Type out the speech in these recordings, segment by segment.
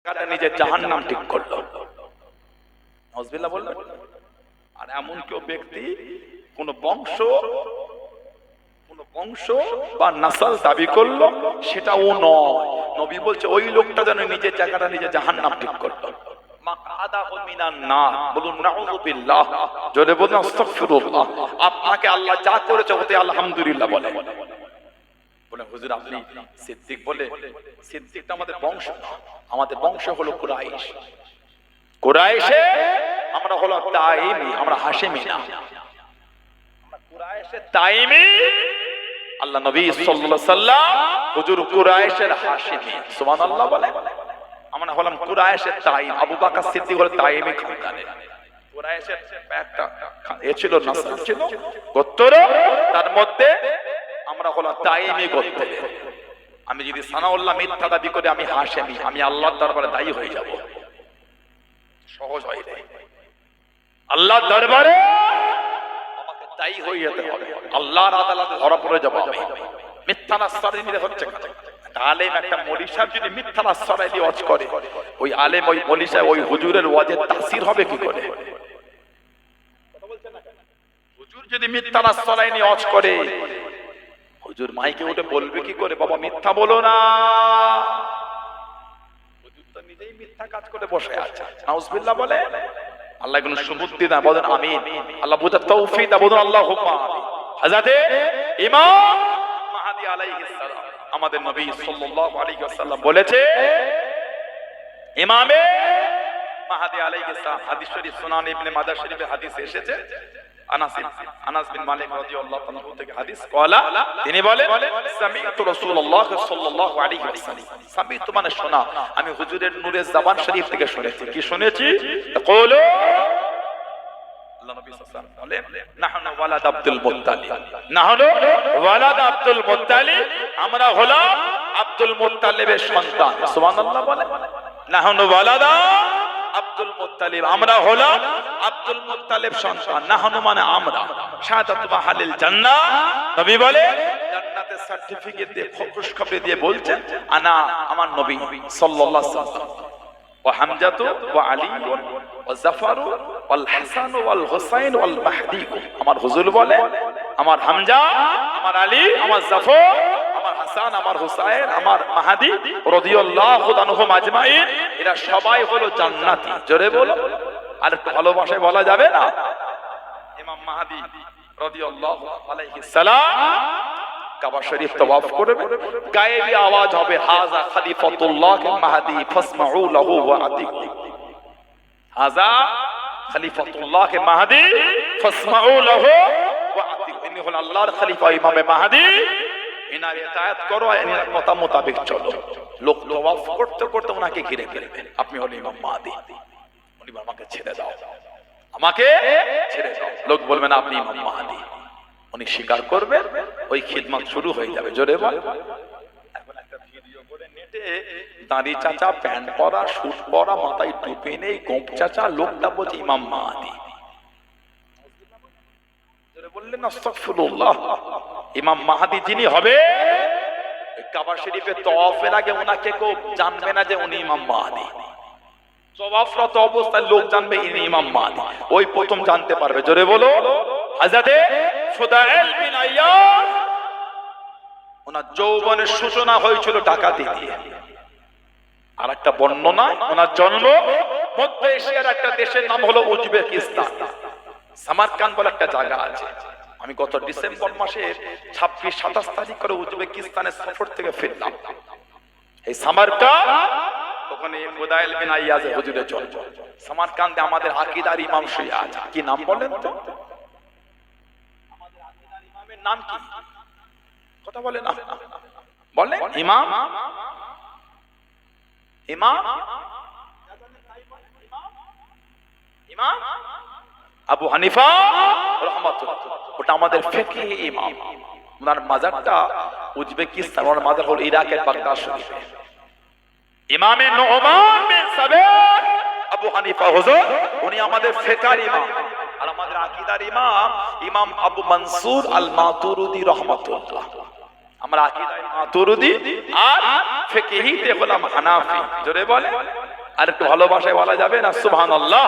জায়গাটা নিজের জাহান্নাম ঠিক করলো। নাউজুবিল্লাহ বললেন। আর এমন কেউ ব্যক্তি কোন বংশ বা নাসাল দাবি করলো, সেটা ও নয়। নবী বলছে ওই লোকটা যেন নিজের জায়গাটা নিজে জাহান্নাম ঠিক করলো। আপনাকে আল্লাহ যা করেছে ওতে আলহামদুলিল্লাহ বলে। হুজুর আপনি সিদ্দিক বলে, সিদ্দিকটা আমাদের বংশ, আমাদের বংশ হলো কুরাইশ। কুরাইশে আমরা হলো তাইমি, আমরা হাশেমি না। কুরাইশের তাইমি, আল্লাহ নবী সাল্লাল্লাহু আলাইহি সাল্লাম হুজুর কুরাইশের হাশেমি। সুবহানাল্লাহ বলে। আমরা হলাম কুরাইশের তাইম। আবু বকর সিদ্দিক হলো তাইমি খানদানের। কুরাইশের একটা ছিল, নাসল ছিল, গোত্র, তার মধ্যে আমরা হলাম তাইমি গোত্র। আমি যদি সানাউল্লাহ মিথ্যা দাবি করে আমি হাশেমি, আমি আল্লাহর দরবারে দায়ী হয়ে যাব। সহজ হয় না। আল্লাহর দরবারে আমাকে দায়ী হয়ে যেতে হবে, আল্লাহর আদালতে ধরা পড়ে যাব আমি। মিথ্যার আশ্রয় নিলে হচ্ছে আলেম, একটা মৌলী সাহেব যদি মিথ্যার আশ্রয় দিয়ে ওয়াজ করে, ওই আলেম ওই মৌলী সাহেব ওই হুজুরের ওয়াজের তাসির হবে কি করে? হুজুর যদি মিথ্যার আশ্রয় নিয়ে ওয়াজ করে, হুজুর মাইকে উঠে বলবে কি করে, বাবা মিথ্যা বলো না। হুজুর তো নিজেই মিথ্যা কাজ করে বসে আছে। নাউজুবিল্লাহ বলে। আল্লাহ কোন সুবুদ্ধি দেন, বলেন আমিন। আল্লাহ বুঝার তৌফিক দেন, বলেন আল্লাহুম্মা আমিন। হযরতে ইমাম মাহদী আলাইহিস সালাম, আমাদের নবী সাল্লাল্লাহু আলাইহি ওয়াসাল্লাম বলেছে, ইমামে মাহদী আলাইহিস সালাম, হাদিস শরীফ সুনান ইবনে মাজাহ শরীফে হাদিস এসেছে। আনাস বিন মালিক রাদিয়াল্লাহু তাআলা থেকে হাদিস, ক্বালা, তিনি বলেন, সামি'তু রাসূলুল্লাহ সাল্লাল্লাহু আলাইহি ওয়াসাল্লাম। সামি'তু মানে শোনা, আমি হুজুরের নূরের জবান শরীফ থেকে শুনেছি। কি শুনেছি? কওলো, আল্লাহ নবী সাল্লাল্লাহু আলাইহি ওয়াসাল্লাম বলেন, নাহনু ওয়ালাদ আব্দুল মুত্তালিব, নাহনু ওয়ালাদ আব্দুল মুত্তালিব, আমরা হলাম আব্দুল মুত্তালিবের সন্তান। সুবহানাল্লাহ বলে। নাহনু ওয়ালাদা আব্দুল মুত্তালিব, আমরা হলাম আব্দুল মুত্তালিব সন্তান। নাহনু মানে আমরা। শাহাদাতু মাহালিল জান্নাহ, নবী বলে জান্নাতের সার্টিফিকেট দিয়ে খুশখবরি দিয়ে বলছেন, আনা, আমার নবী সাল্লাল্লাহু আলাইহি ওয়াসাল্লাম, ওয়া হামজাতু ওয়া আলীউন ওয়া জাফারু ওয়াল হাসান ওয়াল হুসাইন ওয়াল মাহদী। আমার হুজুর বলে আমার হামজা, আমার আলী, আমার জাফর, আমার হাসান, আমার হুসাইন, আমার মাহদী রাদিয়াল্লাহু আনহুম আজমাইন, এরা সবাই হলো জান্নাতি। জোরে বলো। আর একটু ভালোবাসায় বলা যাবে না? ইমাম মাহদী রাদিয়াল্লাহু আলাইহিস সালাম কাবা শরীফ তওয়াফ করবে, গায়েবী আওয়াজ হবে, হাযা খলিফাতুল্লাহ মাহদী ফাসমাউ লাহু ওয়া আতিকু। হাযা খলিফাতুল্লাহ মাহদী ফাসমাউ লাহু ওয়া আতিকু। ইনি হলেন আল্লাহর খলিফা ইমামে মাহদী, এনার ইতায়াত করো, এনার কথা মোতাবেক চলো। লোক তওয়াফ করতে করতে ওনাকে ঘিরে ফেলবেন, আপনি হলেন ইমাম মাহদী, উনি আমাকে ছেড়ে দাও, আমাকে ছেড়ে দাও। লোক বলবেন আপনি ইমাম মাহদী, উনি স্বীকার করবেন, ওই খিদমত শুরু হয়ে যাবে। জোরে বল। এখন একটা ভিডিও করে নেটে দাড়ি চাচা, প্যান্ট পরা, শুট পরা, মাথায় টুপি নেই, গোঁপ চাচা, লোকটা বলছে ইমাম মাহদী। জোরে বললেন আস্তাগফিরুল্লাহ। ইমাম মাহদী যিনি হবে, কাবা শরীফে তওয়াফের আগে ওনাকে কেউ জানবে না যে উনি ইমাম মাহদী। তওয়াফরত অবস্থায় লোক জানবে ইনি ইমাম মাহদী, ওই প্রথম জানতে পারবে। জোরে বলো। হযরতে ফুদাইল বিন আইয়াজ, ওনার যৌবনের সূচনা হয়েছিল ডাকাতি দিয়ে। আর একটা বর্ণনা, ওনার জন্ম মধ্য এশিয়ার একটা দেশের নাম হলো উজবেকিস্তান। সামারকান্দ বলে একটা জায়গা আছে। আমি গত ডিসেম্বর মাসের 26-27 তারিখ করে উজবেকিস্তানের সফর থেকে ফিরলাম। এই সামারকান্দ, ওখানে ফুদাইল বিন আইয়াজের হুজুরের জন্ম। সামারকান্দে আমাদের আকীদার ইমাম শুয়ে আছে। কি নাম বলেন তো? আমাদের আকীদার ইমামের নাম কি? কথা বলে না, বলে ইমাম, ইমাম, ইমাম আবু হানিফা রাহমাতুল্লাহ। ওটা আমাদের ফিকহি ইমাম। ওনার মাজারটা উজবেকিস্তান, ওনার মাজার হল ইরাকের বাগদাদ শরীফে। ইমামে নুমান বিন সাবিত আবু হানিফা হুজুর, উনি আমাদের ফিকহার ইমাম। আর আমাদের আকীদার ইমাম ইমাম আবু মনসুর আল মাতুরিদি রাহমাতুল্লাহ। আমরা আকীদায় মাতুরিদি আর ফিকহিতে হলাম হানাফি। জোরে বলে। আর একটু ভালোবাসায় বলা যাবে না সুবহানাল্লাহ।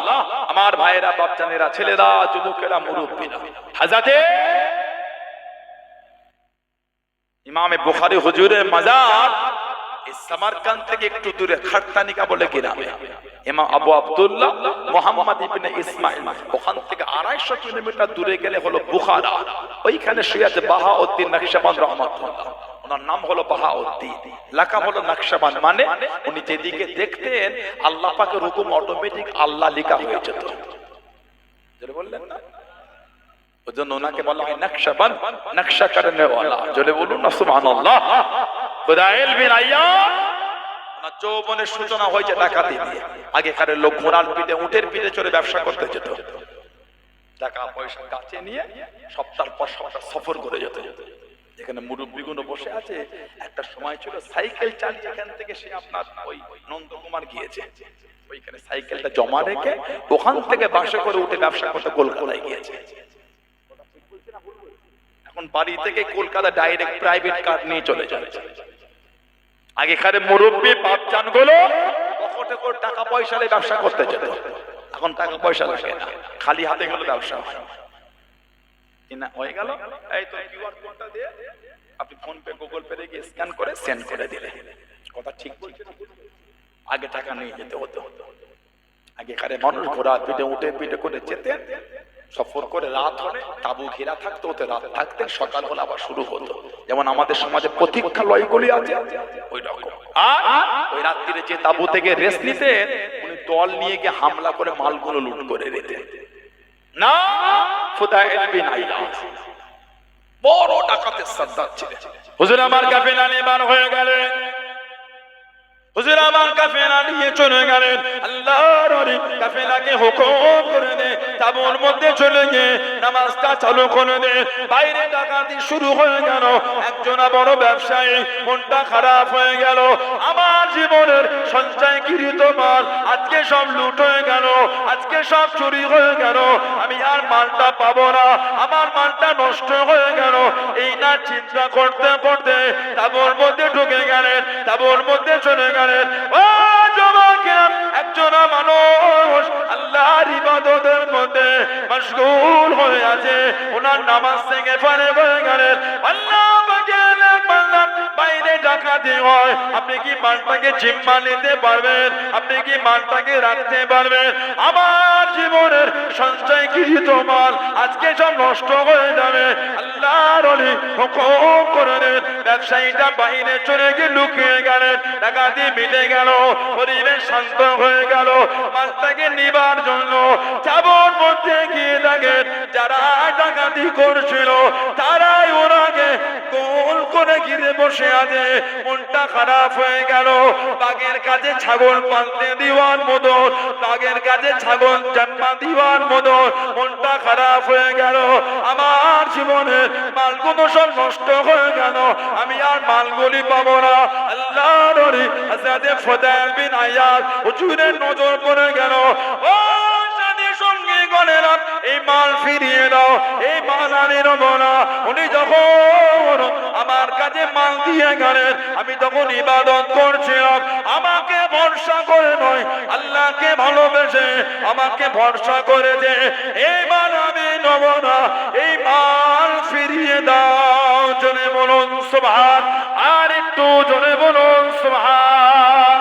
আমার ভাইয়েরা, বাচ্চানেরা, ছেলেরা, যুবকেরা, মুরব্বীরা, হাজাতে ইমামে বুখারী হুজুরের মাজার এই সামারকান্দ থেকে একটু দূরে খাটতানিকা বলে গ্রামে ইমাম আবু আব্দুল্লাহ মুহাম্মদ ইবনে ইসমাইল, ওখান থেকে 250 কিলোমিটার দূরে গেলে হলো বুখারা। ওইখানে শুয়ে আছে বাহাউদ্দিন নকশবন্দ রাহমাতুল্লাহ। ওনার নাম হলো বাহাউদ্দিন, লাকাব হলো নকশবন্দ, মানে উনি যেদিকে দেখতেন আল্লাহ পাকের হুকুম অটোমেটিক আল্লাহ লেখা হয়ে যেত। যেটা বললেন না, ওজন্য ওনাকে বলা হয় নকশবন্দ, নকশা করনে ওয়ালা। জোরে বলুন না সুবহানাল্লাহ। খুদাইল বিন আইয়াদ ওনার যৌবনের সূচনা হয়েছে ডাকাতি দিয়ে। আগেকারের লোক ঘোড়ার পিঠে, উটের পিঠে চড়ে ব্যবসা করতে যেত, টাকা পয়সা কাছে নিয়ে সপ্তাহের পর সপ্তাহ সফর করে যেত। এখানে মুরব্বীগুলো বসে আছে, একটা সময় ছিল সাইকেল চালিয়ে এখান থেকে সে আপনার ওই নন্দকুমার গিয়েছে, ওইখানে সাইকেলটা জমা রেখে ওখান থেকে বাসে করে উঠে ব্যবসা করতে কলকাতায় গিয়েছে। এখন বাড়ি থেকে কলকাতা ডাইরেক্ট প্রাইভেট কার নিয়ে চলে যাচ্ছে। আগেকার মুরব্বী বাপজান গুলো পকেটে করে টাকা পয়সা নিয়ে ব্যবসা করতে যেত, এখন টাকা পয়সা লাগে না, খালি হাতে গেলে ব্যবসা হয় কিনা হয়ে গেল। এই তো কিউআর কোডটা দিয়ে আপনি ফোন পে, গুগল পে দিয়ে স্ক্যান করে সেন্ড করে দিলে। কথা ঠিক বলছেন? আগে টাকা নিয়ে যেতে হতো। আগেকার মানুষ ঘোড়া পিঠে, উঠে পিঠে করে যেতেন, সফর করে রাত হলে তাবু ঘেরা থাকতো, ওতে রাত থাকতেন, সকাল হলে আবার শুরু হতো। যেমন আমাদের সমাজে প্রতীক্ষালয়গুলি আছে ওই রকম। আর ওই রাত্রিরে যে তাবু থেকে রেস্ট নিতেন, উনি দল নিয়ে গিয়ে হামলা করে মালগুলো লুট করে নিতেন। না, ফুদাইল বিন আইয়াদ বড় ডাকাতের সর্দার ছিলেন। হুজুর আমার কাফেলা নিয়ে বার হয়ে গেলেন, হুজুর আমার কাফেলা নিয়ে চলে গেলেন। আল্লাহর ওলি কাফেলাকে হুকুম করে দে তাবুর মধ্যে চলে গিয়ে নামাজটা চালু করে দে। বাইরে ডাকাতি শুরু হয়ে গেল। একজন বড় ব্যবসায়ী, মনটা খারাপ হয়ে গেল। আমার জীবনের সঞ্চয়কৃত মাল আজকে সব লুট হয়ে গেল, আজকে সব চুরি হয়ে গেল, আমি আর মালটা পাবো না, আমার মালটা নষ্ট হয়ে গেল। এই না চিন্তা করতে করতে তাবুর মধ্যে ঢুকে গেলেন, তাবুর মধ্যে চলে গেলেন। ও যুবকেরা, একজন মানুষ আল্লাহর ইবাদতের মধ্যে মশগুল হয়ে আছে, ওনার নামাজ থেকে ফারে হয়ে গেলেন। আল্লাহ বাইরে ডাকাতি হয়, আপনি কি মালটাকে জিম্মা নিতে পারবেন? আপনি কি মালটাকে রাখতে পারবেন? আমার জীবনের সঞ্চয়কৃত মাল আজকে সব নষ্ট হয়ে যাবে। আল্লাহর ওলি হুকুম করে দেন। ব্যবসায়ীটা বাইরে চলে গিয়ে লুকিয়ে গেলেন, ডাকাতি মিটে গেল, পরিবেশ শান্ত হয়ে গেল। মালটাকে নিবার জন্য চাবর মধ্যে গিয়ে দেখেন যারা ডাকাতি করছিল তারাই ওনাকে গোল করে ঘিরে বসে আছে। মনটা খারাপ হয়ে গেল। বাঘের কাছে ছাগল পালতে দিওয়ার মতো, বাঘের কাছে ছাগল জন্মা দিওয়ার মতো মনটা খারাপ হয়ে গেল। আমার জীবনের মালগুলো সব নষ্ট হয়ে গেল, আমি আর মালগুলি পাবো না। আল্লাহর ওলি হযরত ফুদাইল বিন আইয়াদ হুজুরের নজর পড়ে গেল। ও সঙ্গে গণেরা, এই মাল ফিরিয়ে দাও, এই মাল আমি নেব না। উনি যখন আমার কাছে মাল দিয়ে গেলেন, আমি তখন ইবাদত করছিলাম। আমাকে ভরসা করে নয়, আল্লাহকে ভালোবেসে আমাকে ভরসা করে দে। এই মাল আমি নেব না, এই মাল ফিরিয়ে দাও। জোরে বলুন সুবহান, আর একটু জোরে বলুন সুবহান।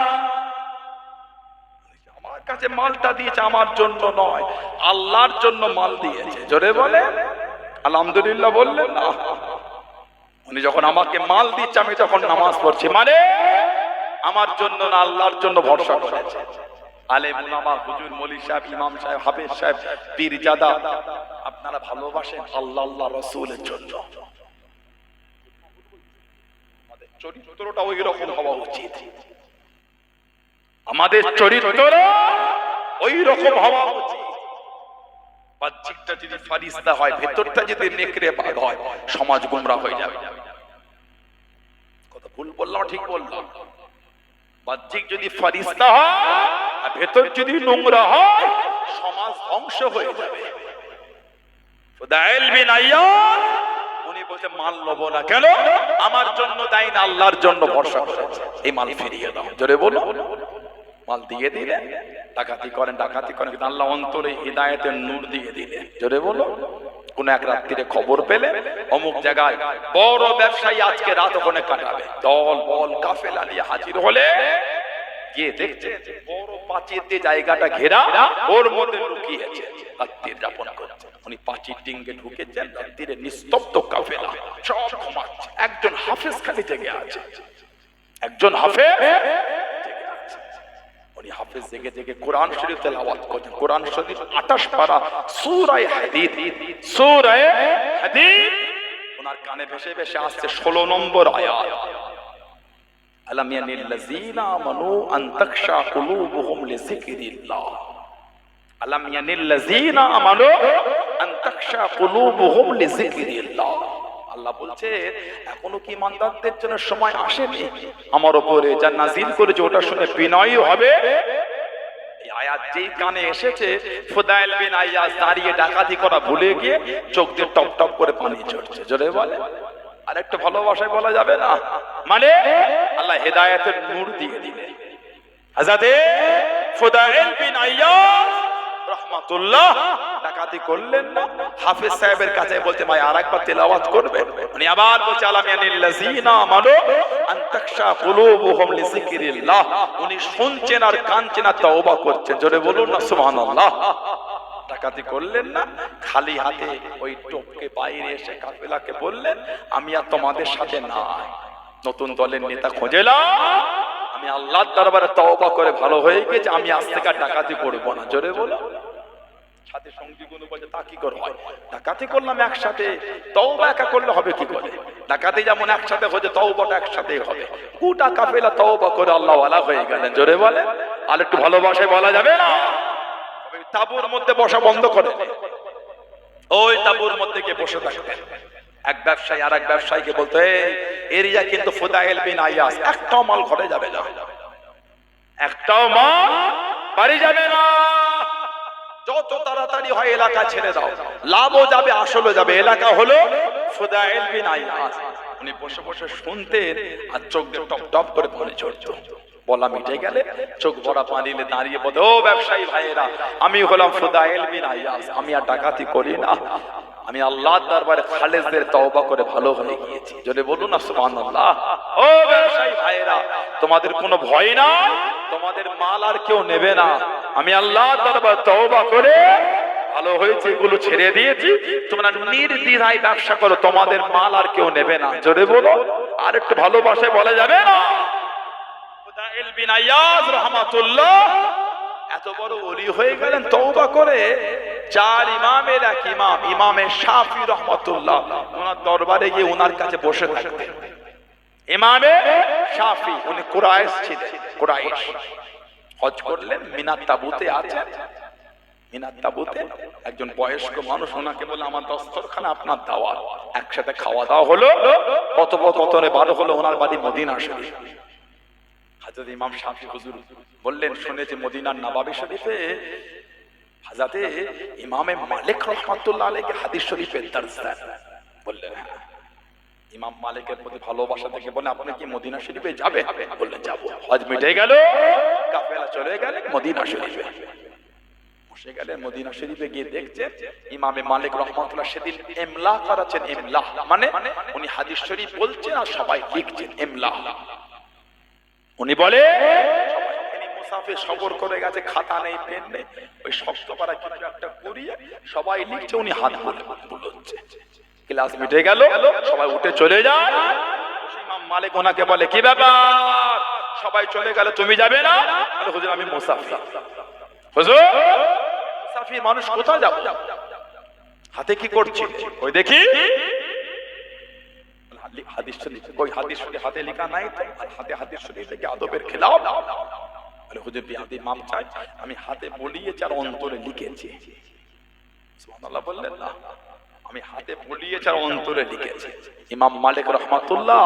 কাছে মালটা দিয়েছে আমার জন্য নয়, আল্লাহর জন্য মাল দিয়েছে। জোরে বলে আলহামদুলিল্লাহ বললেন না? উনি যখন আমাকে মাল দিচ্ছে, আমি যখন নামাজ পড়ছি, মানে আমার জন্য না, আল্লাহর জন্য ভরসা করেছে। আলেম উলামা, হুজুর, মৌলভী সাহেব, ইমাম সাহেব, হাফেজ সাহেব, পীরজাদা, আপনারা ভালোবাসেন আল্লাহ আল্লাহ রাসূলের জন্য। আমাদের চরিত্রটা ওই রকম হওয়া উচিত, আমাদের চরিত্র ওই রকম হওয়া উচিত। বাহ্যিকটা যদি ফারিস্তা হয়, ভেতরটা যদি নেকড়ে বাঘ হয়, সমাজ গোমরা হয়ে যাবে। কথা ভুল বললাম, ঠিক বললাম? বাহ্যিক যদি ফারিস্তা হয় আর ভেতর যদি নোংরা হয়, সমাজ ধ্বংস হয়ে যাবে। ফুদাইল বিন আইয়াদ উনি বলছে মাল নেবো না। কেন? আমার জন্য দায়ী না, আল্লাহর জন্য ভরসা করেছে। এই মাল ফিরিয়ে দাও। জোরে বলো। মাল দিয়ে দিলেন, ডাকাতি করেন কিন্তু আল্লাহ অন্তরে হিদায়াতের নূর দিয়ে দিলেন। জোরে বলো। কোন এক রাত্রিরে খবর পেলে অমুক জায়গায় বড় ব্যবসায়ী আজকে রাত ওখানে কাটাবে, দল বল কাফেলা নিয়ে হাজির হলে গিয়ে দেখছে বড় প্রাচীর দিয়ে জায়গাটা ঘেরা, ওর মধ্যে লুকিয়েছে, রাত্রির যাপন করছে। উনি প্রাচীর ডিঙ্গে ঢুকেছেন, রাত্রিরে নিস্তব্ধ কাফেলা সব ঘুমাচ্ছে, একজন হাফেজ খালি জেগে আছে, একজন হাফেজ জেগে আছে। উনি হাফেজ জেগে জেগে কোরআন শরীফ তেলাওয়াত করছেন। কোরআন শরীফ 28 পারা সূরা হাদীদ, সূরা হাদীদ ওনার কানে ভেসে ভেসে আসছে 16 নম্বর আয়াত। আলাম ইয়ানিল্লাযীনা আমানু আন তাখশা কুলুবুহুম লিযিকরিল্লাহ। আলাম ইয়ানিল্লাযীনা আমানু আন তাখশা কুলুবুহুম লিযিকরিল্লাহ। আল্লাহ বলছে এখনো কি ইমানদারদের জন্য সময় আসেনি আমার উপরে যা নাজিল করেছে ওটা শুনে বিনয়ী হবে। এই আয়াত যেই কানে এসেছে, ফুদাইল বিন আইয়াজ দাঁড়িয়ে ডাকাতি করা ভুলে গিয়ে চোখ দিয়ে টপ টপ করে পানি ঝরছে। জোরে বলে। আর একটু ভালোবাসায় বলা যাবে না, মানে আল্লাহ হেদায়েতের নূর দিয়ে দিলেন। হযরতে ফুদাইল বিন আইয়াজ রাহমাতুল্লাহ ডাকাতি করলেন না, হাফেজ সাহেবের কাছে বলতে ভাই আরেকবার তেলাওয়াত করবেন। উনি আবার বলছে আলাম ইয়ানিল্লাযীনা আমানু আন তাখশা কুলুবুহুম লিযিকরিল্লাহ। উনি শুনছেন আর কানছেন আর তওবা করছেন। জোরে বলুন না সুবহানাল্লাহ। ডাকাতি করলেন না, খালি হাতে ওই টোপকে বাইরে এসে কাফেলাকে বললেন আমি আর তোমাদের সাথে নাই, নতুন দলের নেতা খোঁজেলাম, আমি আল্লাহর দরবারে তওবা করে ভালো হয়ে গেছে, আমি আজ থেকে ডাকাতি করব না। জোরে বলো। সাথে সঙ্গী গুলো বলে তা কি করে হয়, ডাকাতি করলাম একসাথে, তওবা একা করলে হবে কি করে? ডাকাতি যেমন একসাথে হয়ে তওবাটা একসাথেই হবে। গোটা কাফেলা তওবা করে আল্লাহ ওয়ালা হয়ে গেলেন। জোরে বলে। আর একটু ভালোবাসায় বলা যাবে না। তাবুর মধ্যে বসা বন্ধ করে, ওই তাবুর মধ্যে কে বসে থাকতেন। এক ব্যবসায়ী আর এক ব্যবসায়ীকে বলতো এই এরিয়া কিন্তু ফুদাইল বিন আইয়াজ, একটাও মাল ঘরে যাবে না, একটাও মাল বাড়ি যাবে না, যত তাড়াতাড়ি হয় এলাকা ছেড়ে দাও, লাভও যাবে আসলও যাবে। এলাকা হলো ফুদাইল বিন আইয়াজ। উনি বসে বসে শুনতেন আর চোখ টপ টপ করে পানি ঝরতো। বলা মিটে গেলে চোখ ভরা পানি নিয়ে দাঁড়িয়ে বলে ও ব্যবসায়ী ভাইয়েরা, আমি হলাম ফুদাইল বিন আইয়াজ, আমি আর ডাকাতি করি না, আমি আল্লাহর দরবারে খালেসদের তওবা করে ভালো হয়ে গিয়েছি। যদি বলুন না সুবহানাল্লাহ। ও ব্যবসায়ী ভাইয়েরা, তোমাদের কোনো ভয় না, তোমাদের মাল আর কেউ নেবে না, আমি আল্লাহর দরবারে তওবা করে ভালো হয়েছে, এগুলো ছেড়ে দিয়েছি, তোমরা নির্দ্বিধায় ব্যবসা করো, তোমাদের মাল আর কেউ নেবে না। জোরে বলো। আর একটু ভালোবাসায় বলা যাবে না। ফুদাইল বিন আইয়াজ রাহমাতুল্লাহ এত বড় ওলি হয়ে গেলেন তওবা করে। চার ইমামের এক ইমাম, ইমামে শাফি রাহমাতুল্লাহ, ওনার দরবারে গিয়ে ওনার কাছে বসে থাকতেন। ইমামে শাফি উনি কুরাইশ ছিলেন, কুরাইশ। হজ করলেন, মিনাত তাবুতে আছেন। মিনাত তাবুতে একজন বয়স্ক মানুষ, ওনাকে বলে আমার দস্তরখানা আপনার দাওয়াত। একসাথে খাওয়া দাওয়া হলো, কথোপকথনে বারো হলো। ওনার বাড়ি মদিনা শরীফ। হযরত ইমাম শাফি হুজুর বললেন শুনেছি মদিনার নবাবী শরীফে হযরতে ইমামে মালিক রাহমাতুল্লাহ আলাইহি হাদিস শরীফের দরস দেন। বললেন হ্যাঁ। ইমাম মালিকের প্রতি ভালোবাসা থেকে বলে আপনি কি মদিনা শরীফে যাবেন? বললেন যাব। হজ মিটে গেল, কাফেলা চলে গেল মদিনা শরীফে। বসে গেলেন মদিনা শরীফে, গিয়ে দেখছেন ইমামে মালিক রাহমাতুল্লাহ সেদিন ইমলা করাছেন। ইমলা মানে উনি হাদিস শরীফ বলছেন আর সবাই লিখছেন। ইমলা উনি বলে মুসাফির সফর করে গেছে, খাতা নেই পেন নেই, ওই শক্ত করা কিছু একটা করিয়ে সবাই লিখছে, উনি হাত বলে বলছে। ক্লাস মিটে গেল, সবাই উঠে চলে যায়। ইমাম মালিক ওনাকে বলে কি ব্যাপার, সবাই চলে গেল, তুমি যাবে না? হুজুর আমি মুসাফির। হুজুর মুসাফির মানুষ কোথায় যাবো, হাতে কি করছি? ওই দেখি হাদিস শরীফ, ওই হাদিস শরীফ হাতে লেখা নাই তো, হাতে হাদিস শরীফ থেকে আদবের খেলাফ। বলে হুজুর বিয়াদি মাপ চাই, আমি হাতে বলিয়েছি আর অন্তরে লিখেছি। সুবহানাল্লাহ বললেন না, আমি হাতে বলিয়েছি আর অন্তরে লিখেছি। ইমাম মালিক রাহমাতুল্লাহ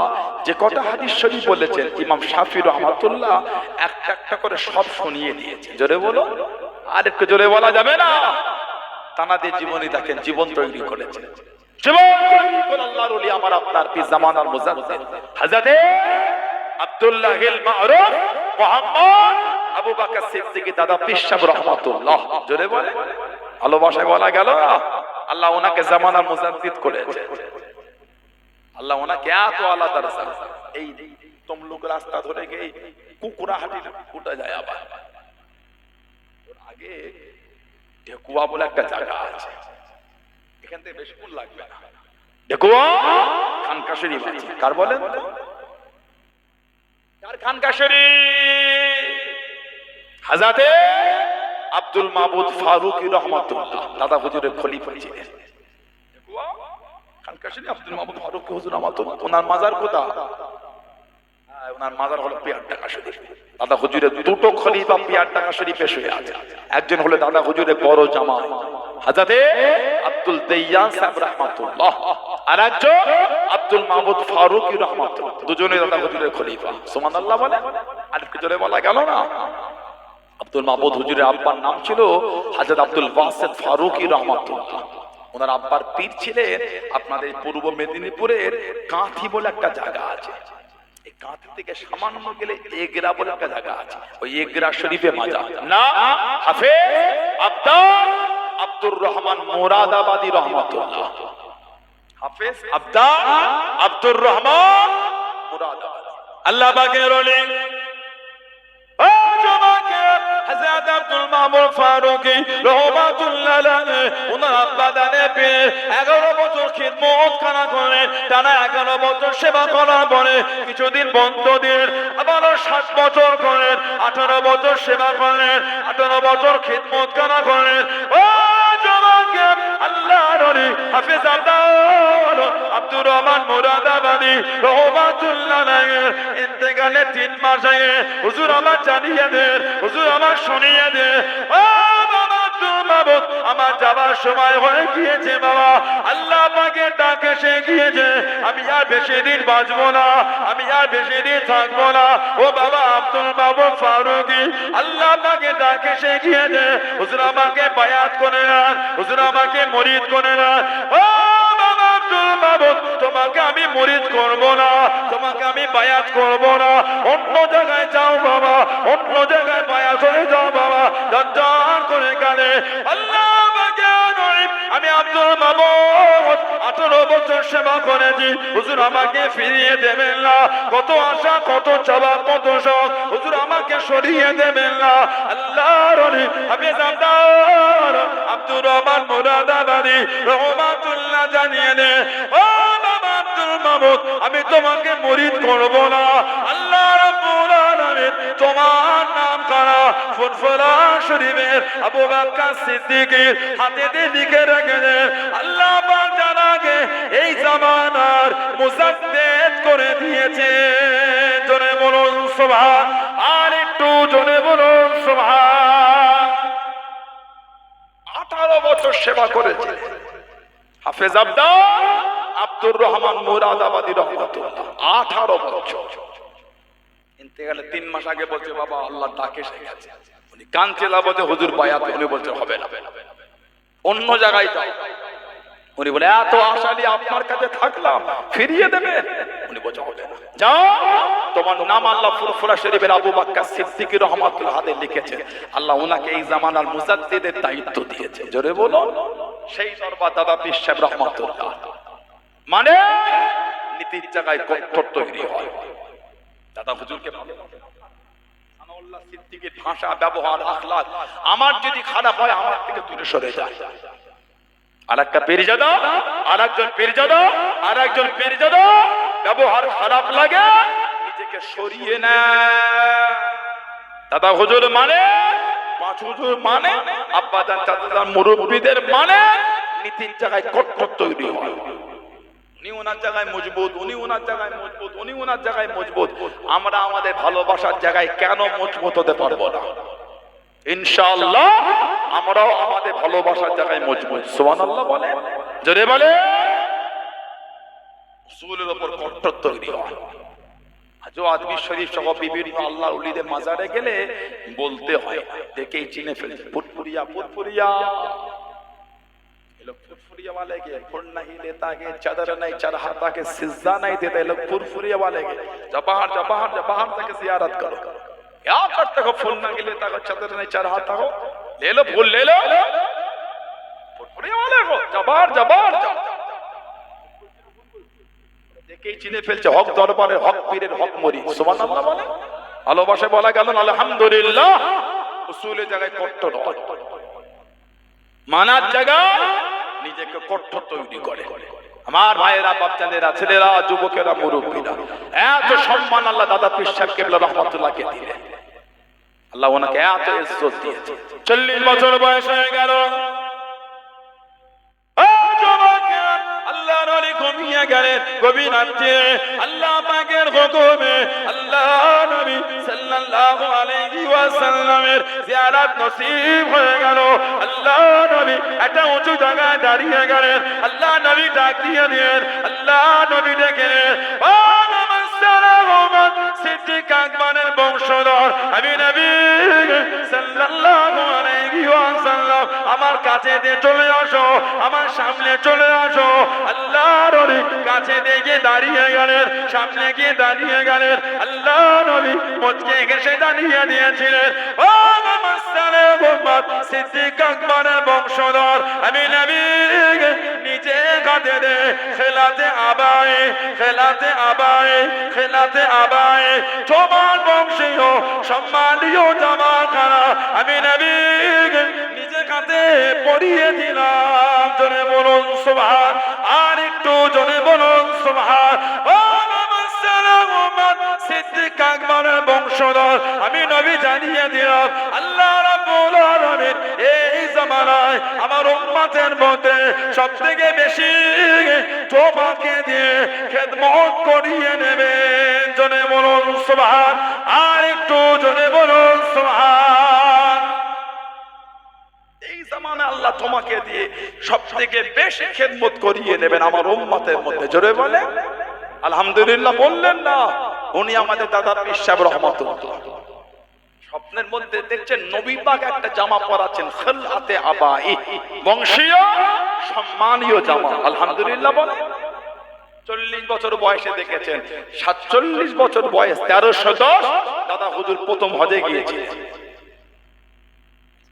যে কটা হাদিস শরীফ বলেছেন, ইমাম শাফি রাহমাতুল্লাহ একটা একটা করে সব শুনিয়ে দিয়েছে। জোরে বলো। আর একটু জোরে বলা যাবে না। তানাদের জীবনী দেখেন, জীবন তৈরি করেছে, জীবন তৈরি করে আল্লাহর ওলি আমার আপনার পীর জামানার মুজাদ্দিদ হযরতে আব্দুল্লাহিল মারুফ মুহাম্মদ আবু বকর সিদ্দিকী দাদা পীর সাহেব রাহমাতুল্লাহ। জোরে বলে, ভালোবাসায় বলা গেল। আল্লাহ ওনাকে জামানার মুজাদ্দিদ করেছে। আল্লাহ ওনাকে এত আলাদা দরজা। এই তমলুক রাস্তা ধরে গিয়ে কুকুরাহাটি উঠে যায়। আবার আগে ঢেকুয়া বলে একটা জায়গা আছে, এখান থেকে বেশিক্ষণ লাগবে না। ঢেকুয়া খানকা শরীফ আছে। কার বলেন? কার খানকা শরীফ? হযরতে আব্দুল মাবুদ ফারুকী রহমাতুল্লাহ দাদা হুজুরের খলিফা ছিলেন। ঢেকুয়া খানকা শরীফ আব্দুল মাবুদ ফারুকী হুজুর রহমাতুল্লাহ। ওনার মাজার কোথায়? ওনার মাজার হলো পিয়ারডাঙ্গা শরীফ। দাদা হুজুরের দুটো খলিফা পিয়ারডাঙ্গা শরীফে শুয়ে আছে। একজন হলো দাদা হুজুরের বড় জামাই হযরতে আব্দুল দাইয়ান সাহেব রাহমাতুল্লাহ, আর একজন আব্দুল মাবুদ ফারুকী রাহমাতুল্লাহ। দুজনেই দাদা হুজুরের খলিফা। সুবহানাল্লাহ বলে। আর কি জোরে বলা গেল না? আব্দুল মাবুদ হুজুরের আব্বার নাম ছিল হযরত আব্দুল ওয়াসিত ফারুকী রাহমাতুল্লাহ। ওনার আব্বার পীর ছিলেন আপনাদের পূর্ব মেদিনীপুরের কাঁথি বলে একটা জায়গা আছে। কাঁথি থেকে সামান্য গেলে এগরা বলে একটা জায়গা আছে, ওই এগরা শরীফে মাজার। না হাফেজ আব্দুর রহমান মুরাদাবাদী রহমাতুল্লাহ। হাফেজ আব্দুর রহমান মুরাদাবাদী। আল্লাহ পাকের ওলি ও জমাকে হযরত আব্দুল মামুন ফারুকী রহমাতুল্লাহ আলাইহি ওনার আব্বা দানে পে 11 বছর খিদমত করা করে, টানা 11 বছর সেবা করার পরে কিছুদিন বন্ধ দিন, আবার 7 বছর করেন, 18 বছর সেবা করেন, 18 বছর খিদমত করা করেন। ও জমাকে আল্লাহর ওলি হাফেজ আব্দুর রহমান মুরাদাবাদী রহমাতুল্লাহ আলাইহি ইন্তেকালে 3 মাস আগে হুজুর আমার জানিয়ে দেন, হুজুর আমার শুনিয়ে দেন। ও বাবা আব্দুল মাবুদ, আমার যাবার সময় হয়ে গিয়েছে বাবা। আল্লাহ পাকের ডাক এসে গিয়েছে, আমি আর বেশি দিন বাঁচবো না, আমি আর বেশি দিন থাকবো না। ও বাবা আব্দুল মাবুদ ফারুকী, আল্লাহ পাকের ডাক এসে গিয়েছে, হুজুর আমাকে বায়াত করে নেন, হুজুর আমাকে মুরিদ করে নেন। ও বাবা আব্দুল মাবুদ, তোমাকে আমি মুরিদ করব না, তোমাকে আমি বায়াত করব না, অন্য জায়গায় যাও বাবা, অন্য জায়গায় বায়াত হয়ে যাও বাবা। দরজার করে গেলে আল্লাহ আমি আব্দুল মাবুদ 18 বছর সেবা করেছি, হুজুর আমাকে ফিরিয়ে দেবেন না। কত আশা, কত চাওয়া, কত শখ, হুজুর আমাকে সরিয়ে দেবেন না। আল্লাহর ওলি হাফেজ আব্দুর রহমান মুরাদাবাদী রহমাতুল্লাহ জানিয়ে দে, ও বাবা আব্দুল মাবুদ, আমি তোমাকে মুরিদ করব না। আল্লাহ রাব্বুল আলামিন তোমার নাম করা ফুরফুরা শরীফের আবু বকর সিদ্দিকীর হাতে দিয়ে লিখে রেখেছেন। আল্লাহ পাক জানাকে এই জামানার মুজাদ্দিদ করে দিয়েছে। জোরে বলুন সুবহান, আর একটু জোরে বলুন সুবহান। 18 বছর সেবা করেছে হাফেজ আব্দুর রহমান মুরাদাবাদী রহমাতুল্লাহ। 18 বছর। ইন্তেকালে 3 মাস আগে বলছে বাবা আল্লাহ ডাকে এসে গেছে। উনি কাঁদছে, বলছে হুজুর বায়াত। উনি বলছে হবে না, অন্য জায়গায় যাও। উনি বলে এত আশা নিয়ে আপনার কাছে থাকলাম, ফিরিয়ে দেবে? উনি বলছে হবে না, যাও। তোমার নাম আল্লাহ ফুরফুরা শরীফের আবু বকর সিদ্দিকী রহমাতুল্লাহ আলাইহি লিখেছে। আল্লাহ ওনাকে এই জামানার মুজাদ্দিদের দায়িত্ব দিয়েছে। জোরে বলো, সেই দরবার দাদা পীর সাহেব রহমাতুল্লাহ। মানে নীতির জায়গায় কট্টর তৈরি হয়। দাদা হুজুরকে সানাউল্লাহ সিদ্দিকীর ভাষা, ব্যবহার, আখলাক আমার যদি খারাপ হয় আমার থেকে দূরে সরে যায়। আরেকটা পীরজাদা, আরেকজন পীরজাদা, আরেকজন পীরজাদা ব্যবহার খারাপ লাগে নিজেকে সরিয়ে নেয়। দাদা হুজুর মানে, পাঁচ হুজুর মানে, আব্বাজান চাচাজান মুরব্বীদের মানে নীতির জায়গায় কট্টর তৈরি হয়। উনি ওনার জায়গায় মজবুত, উনি ওনার জায়গায় মজবুত, উনি ওনার জায়গায় মজবুত। আমরা আমাদের ভালোবাসার জায়গায় কেন মজবুত হতে পারবো না? ইনশাআল্লাহ আমরাও আমাদের ভালোবাসার জায়গায় মজবুত। সুবহানাল্লাহ বলে, জোরে বলে। রাসূলের উপর কট্টর তৈরি হয়। আজও আদমি শরীফ সহ বিভিন্ন আল্লাহর ওলিদের মাজারে গেলে বলতে হয়, দেখেই চিনে ফেলে ফুটফুরিয়া ফুটফুরিয়া। फुरफुरिया वाले के फुर नहीं लेता के चादर नहीं चढ़ाता के सिजदा नहीं देता लोग फुरफुरिया वाले के जब बाहर तक जियारत करो क्या करते हो फुल नहीं लेता हो चादर नहीं चढ़ाता हो ले लो फूल ले लो फुरफुरिया वाले को जबार দেখেই চিনে ফেলছে হক দরবারে হক পীরের হক মরি সুবহানাল্লাহ বলে ভালোবাসে বলা গেল না আলহামদুলিল্লাহ উসুলের জায়গায় কট্টর মানার জায়গায় নিজেকে কট্টর তৈরি করে আমার ভাইয়েরা বাপজানেরা ছেলেরা যুবকেরা মুরব্বীরা এত সম্মান আল্লাহ দাদা পীর সাহেব কেবলা রাহমাতুল্লাহকে দিলেন আল্লাহ ওনাকে এত ইজ্জত দিয়েছে 40 বছর বয়স হয়ে গেল আল্লাহ নবী ঘুমিয়ে গেলেন গভীর রাতে আল্লাহ পাকের হুকুমে আল্লাহ নবী সাল্লাল্লাহু আলাইহি ওয়াসাল্লামের জিয়ারত নসিব হয়ে গেল আল্লাহ নবী একটা উঁচু জায়গায় দাঁড়িয়ে গেলেন আল্লাহ নবী ডাক দিয়ে দিলেন আল্লাহ নবী ডেকেলেন ও মুহাম্মদ সিদ্দিক আকবরের বংশধর আমি নবী সাল্লাল্লাহু আলাইহি ওয়াসাল্লাম আমার কাছে দিয়ে চলে আসো আমার সামনে চলে আসো আল্লাহর নবী কাছে দিয়ে দাঁড়িয়ে গেলেন সামনে গিয়ে দাঁড়িয়ে গেলেন আল্লাহ নবী মুচকে হেসে দাঁড়িয়ে দিয়েছিলেন ও মুহাম্মদ সিদ্দিক আকবরের বংশধর আমি নবী নিচে কাঁধে দে খেলাতে আবায় তোমার বংশীয় সম্মানীয় জামা খানা আমি নবী নিজে কাঁধে পরিয়ে দিলাম জোরে বলুন সুবহান আর একটু জোরে বলুন সুবহান ও মুহাম্মদ সিদ্দিক আকবরের বংশধর আমি নবী জানিয়ে দিলাম আল্লাহ রাব্বুল আলামিন এই জামানায় আমার উম্মতের মধ্যে সবথেকে বেশি তোমাকে দিয়ে খেদমত করিয়ে নেবেন জোরে বলুন সুবহান আর একটু জোরে বলুন সুবহান এই জামানায় আল্লাহ তোমাকে দিয়ে সবথেকে বেশি খেদমত করিয়ে নেবেন আমার উম্মতের মধ্যে জোরে বলে আলহামদুলিল্লাহ বললেন না উনি আমাদের দাদা পীর সাহেব রহমাতুল্লাহ স্বপ্নের মধ্যে দেখছেন নবী পাক একটা জামা পরাচ্ছেন খেলাতে আবাই বংশীয় সম্মানীয় জামা আলহামদুলিল্লাহ বলে 40 বছর বয়সে দেখেছেন 47 বছর বয়স 1310 দাদা হুজুর প্রথম হজে গিয়েছিলেন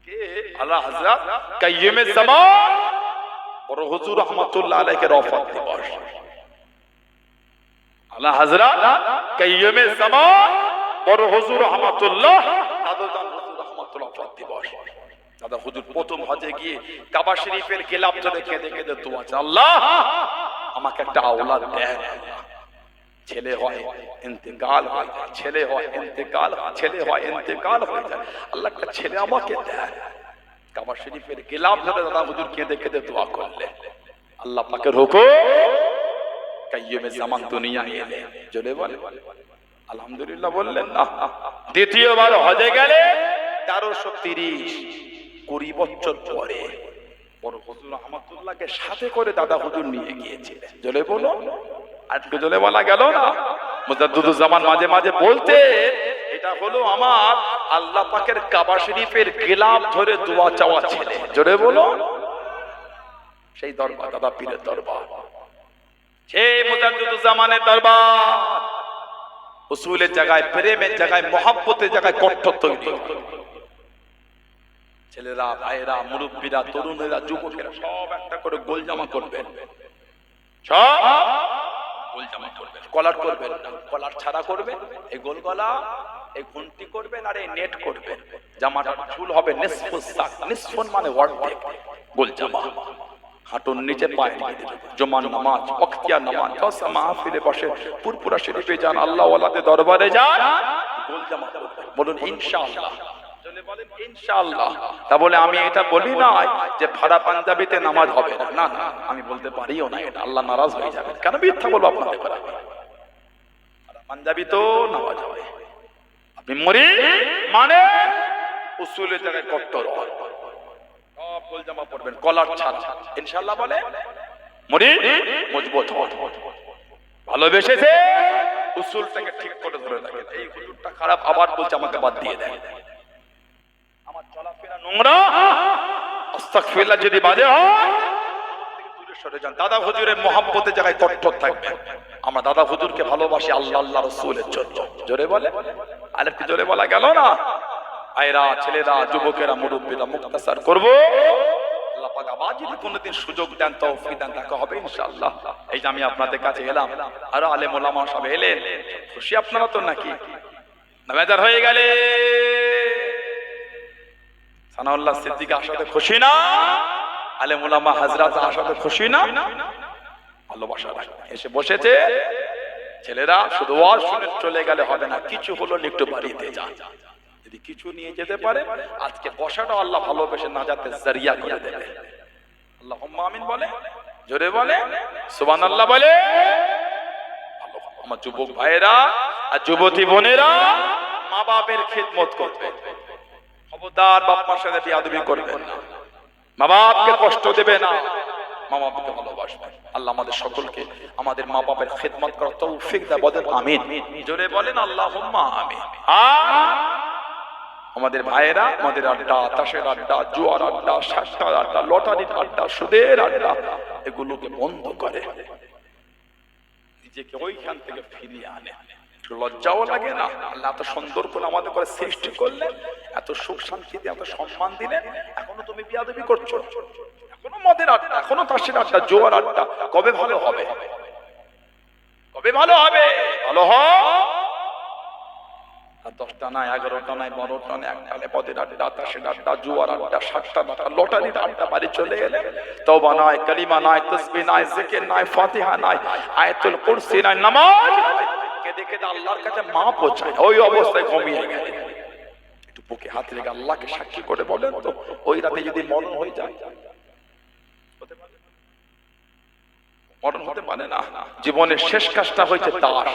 কে আল্লাহ হযরত কাইয়ুমে জামান বড় হুজুর রহমাতুল্লাহ আলাইহির ওফাত দিবস আল্লাহ হযরত কাইয়ুমে জামান বড় হুজুর রহমাতুল্লাহ দাদুজান হুজুর রহমাতুল্লাহ ওফাত দিবস দাদা হুজুর প্রথম হজে গিয়ে কাবা শরীফের গিলাফ ধরে কেঁদে কেঁদে দোয়া চায় আল্লাহ আমাকে একটা আওলাদ দেন ছেলে হয় ইন্তেকাল হয় ছেলে হয় ইন্তেকাল হয়ে যায় আল্লাহ একটা ছেলে আমাকে দেন কাবা শরীফের গিলাফ ধরে দাদা হুজুর কেঁদে কেঁদে দোয়া করলেন আল্লাহ পাকের হুকুম কাইয়ুমে জামান দুনিয়ায় এলেন জোরে বলে আলহামদুলিল্লাহ বললেন না দ্বিতীয়বার হজে গেলে 1330 20 বছর পরে বড় হুজুর রহমাতুল্লাহকে সাথে করে দাদা হুজুর নিয়ে গিয়েছিলেন জোরে বলো আজকে জোরে বলা গেল না মুজাদ্দিদুজ জামান মাঝে মাঝে বলতে এটা হলো আমার আল্লাহ পাকের কাবা শরীফের গিলাফ ধরে দোয়া চাওয়া ছেলে জোরে বলো সেই দরবার দাদা পীরের দরবার সেই মুজাদ্দিদুজ জামানের দরবার উসুলের জায়গায় প্রেমের জায়গায় মহব্বতের জায়গায় কট্টর তৈরি ছেলেরা ভাইয়েরা মুরব্বীরা তরুণেরা যুবকেরা সব একটা করে গোল জামা করবেন সব গোল জামা করবেন কলার করবেন না কলার ছাড়া করবেন এই গোল গলা এই ঘন্টি করবেন আর এই নেট করবেন জামাটা ঝুল হবে নিসফু সাক নিসফুন মানে অর্ধেক গোল জামা হাঁটুর নিচে পায় জুমার নামাজ ওয়াক্তিয়া নামাজ দশা মাহফিলে বসে পুরপুরা শরীফে যান আল্লাহ ওয়ালাদের দরবারে যান গোল জামা করবেন বলুন ইনশাআল্লাহ চলে বলেন ইনশাআল্লাহ তা বলে আমি এটা বলি না যে ফাড়া পাঞ্জাবিতে নামাজ হবে না না না আমি বলতে পারিও না এটা আল্লাহ নারাজ হয়ে যাবেন কেন মিথ্যা বলবো আপনাদের করা ফাড়া পাঞ্জাবি তো নামাজ হবে আপনি মরি মানে উসুলের জায়গায় কট্টর সব গোল জামা পরবেন কলার ছাড়া ইনশাআল্লাহ বলে মরি মজবুত ভালোবেসেছে উসুলটাকে ঠিক করে ধরে রাখেন এই হুজুরটা খারাপ আবার বলছে আমাকে বাদ দিয়ে দেন আমার চলাফেরা নোংরা আস্তাগফিরুল্লাহ যদি বাজে হয় সরে যান। দাদা হুজুরের মহব্বতের জায়গায় কট্টর থাকবে। আমরা দাদা হুজুরকে ভালোবাসি আল্লাহ আল্লাহ রাসূলের জন্য। জোরে বলে, আর একটু জোরে বলা গেল না? আয়রা, ছেলেরা, যুবকেরা, মুরব্বীরা, মুক্তাসার করব। আল্লাহ পাক আবার যদি কোনোদিন সুযোগ দেন, তৌফিক দেন, দেখা হবে ইনশাআল্লাহ। এই যে আমি আপনাদের কাছে এলাম, আর আলেম ওলামা সব এলেন, খুশি আপনারা তো নাকি? নামেদার হয়ে গেলে সানাউল্লাহ সিদ্দিক আসাতে খুশি না? আলেম ওলামা হাজরাত আসাতে খুশি না? ভালোবাসা এসে বসেছে। ছেলেরা শুধু ওয়াজ শুনে চলে গেলে হবে না, কিছু হলো একটু বাড়িতে যান। যদি কিছু নিয়ে যেতে পারে, আজকে বসাটা আল্লাহ ভালোবেসে নাজাতের জারিয়া করে দেবে। আল্লাহুম্মা আমিন বলে, জোরে বলে, সুবহানাল্লাহ বলে। আমার যুবক ভাইয়েরা আর যুবতী বোনেরা, মা বাপের খিদমত করবে। খবরদার বাপ মার সাথে বিয়াদবি করবেন না, মা বাপকে কষ্ট দেবে না, মা বাপকে ভালোবাসবেন। আল্লাহ আমাদের সকলকে আমাদের মা বাপের খিদমত করার তৌফিক দেয়, বলেন আমিন। জোরে বলেন আল্লাহুম্মা আমিন। আমাদের ভাইয়েরা আমাদের আড্ডা, তাসের আড্ডা, জুয়ার আড্ডা, সাতটার আড্ডা, লটারির আড্ডা, সুদের আড্ডা, এগুলোকে বন্ধ করে নিজেকে ওইখান থেকে ফিরিয়ে আনে। লজ্জাও লাগে না? আল্লাহ এত সুন্দর করে আমাদের করে সৃষ্টি করলেন, এত সুখ শান্তি দিয়ে, এত সম্মান দিলেন, এখনো তুমি বিয়াদবি করছো, এখনো মদের আড্ডা, এখনো তাসের আড্ডা, জোয়ার আড্ডা। কবে ভালো হবে? কবে ভালো হবে? ভালো হয় 10টা নাই, 11টা নাই, 12টা নাই, একটানে পদের আড্ডা, তাসের আড্ডা, জুয়ার আড্ডা, সাতটা আড্ডা, লটারির আড্ডা। বাড়ি চলে গেলে তওবা নাই, কালিমা নাই, তাসবিহ নাই, জিকির নাই, ফাতিহা নাই, আয়াতুল কুরসি নাই, নামাজ কেঁদে কেঁদে আল্লাহর কাছে মা পৌঁছায়, ওই অবস্থায় ঘুমিয়ে গেলে। একটু বুকে হাত রেখে আল্লাহকে সাক্ষী করে বলেন তো, ওই রাতে যদি মরণ হয়ে যায়, মরণ হতে পারে না। জীবনের শেষ কাজটা হয়েছে তাস,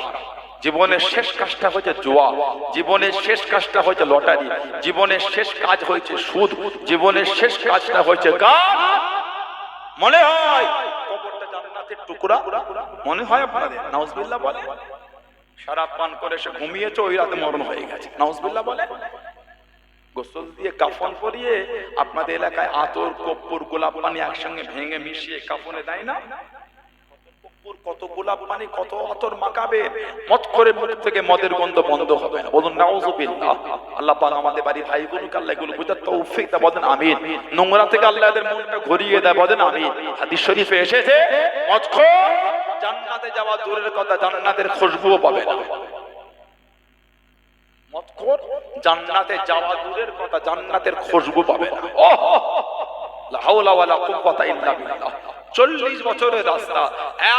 জীবনের শেষ কাজটা হয়েছে জুয়া, জীবনের শেষ কাজটা হয়েছে লটারি, জীবনের শেষ কাজ হয়েছে সুদ, জীবনের শেষ কাজটা হয়েছে গান। মনে হয় কবরটা জান্নাতের টুকরা, মনে হয় আপনাদের? নাউজুবিল্লাহ বলে। শরাব পান করে সে ঘুমিয়েছে, ওই রাতে মরণ হয়ে গেছে। নাউজুবিল্লাহ বলে। গোসল দিয়ে কাফন পরিয়ে আপনাদের এলাকায় আতর, কর্পূর, গোলাপ পানি একসঙ্গে ভেঙে মিশিয়ে কাফনে দেয় না? কত গোলাপ পানি, কত আতর মাখাবে, মত করে মুখ থেকে মদের গন্ধ বন্ধ হবে না। বলুন নাউজুবিল্লাহ। আল্লাহ পাক আমাদের বাড়ি ভাইগুলোকে আল্লাহ এগুলো বুঝার তৌফিক দেয়, বলেন আমিন। নোংরা থেকে আল্লাহ এদের মনটা ঘুরিয়ে দেয়, বলেন আমিন। হাদিস শরীফে এসেছে, মদখোর জান্নাতে যাওয়া দূরের কথা, জান্নাতের খুশবুও পাবে না। মদখোর জান্নাতে যাওয়া দূরের কথা, জান্নাতের খুশবু পাবে না। লা হাওলা ওয়ালা কুওয়াতা ইল্লা বিল্লাহ। 40 বছরের রাস্তা,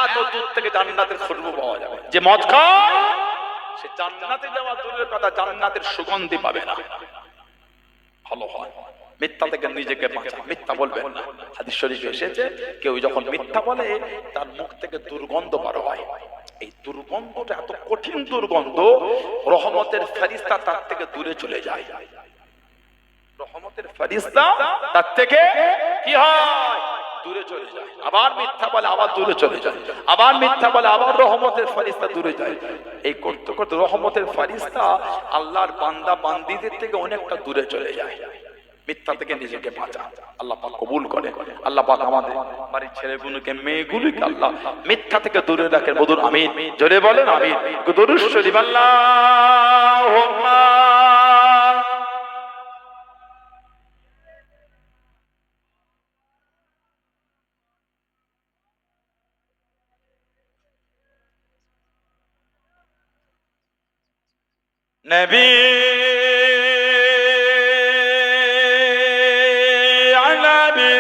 এত দূর থেকে জান্নাতের খুশবু পাওয়া যাবে। যে মদ খায় সে জান্নাতে যাওয়া দূরের কথা, জান্নাতের সুগন্ধি পাবে না। ভালো হয় মিথ্যা থেকে নিজেকে বাঁচা, মিথ্যা বলবেন না। হাদিস শরীফে এসেছে, কেউ যখন মিথ্যা বলে তার মুখ থেকে দুর্গন্ধ বার হয়। এই দুর্গন্ধটা এত কঠিন দুর্গন্ধ, রহমতের ফেরেশতা তার থেকে দূরে চলে যায়। রহমতের ফেরেশতা তার থেকে কি হয়? দূরে চলে যায়। আবার মিথ্যা বলে, আবার দূরে চলে যায়, আবার মিথ্যা বলে, আবার রহমতের ফেরেশতা দূরে যায়। এই করতে করতে রহমতের ফেরেশতা আল্লাহর বান্দা বান্দীদের থেকে অনেকটা দূরে চলে যায়। মিথ্যা থেকে নিজেকে বাঁচা, আল্লাহ পাক কবুল করে। আল্লাহ পাক আমাদের বাড়ির ছেলেগুলোকে, মেয়েগুলোকে আল্লাহ মিথ্যা থেকে দূরে রাখেন, বলুন আমিন। জোরে বলেন আমিন। দরুদ শরীফ আল্লাহুম্মা নবী ইয়া নবী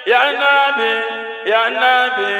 ইয়া নবী ইয়া নবী।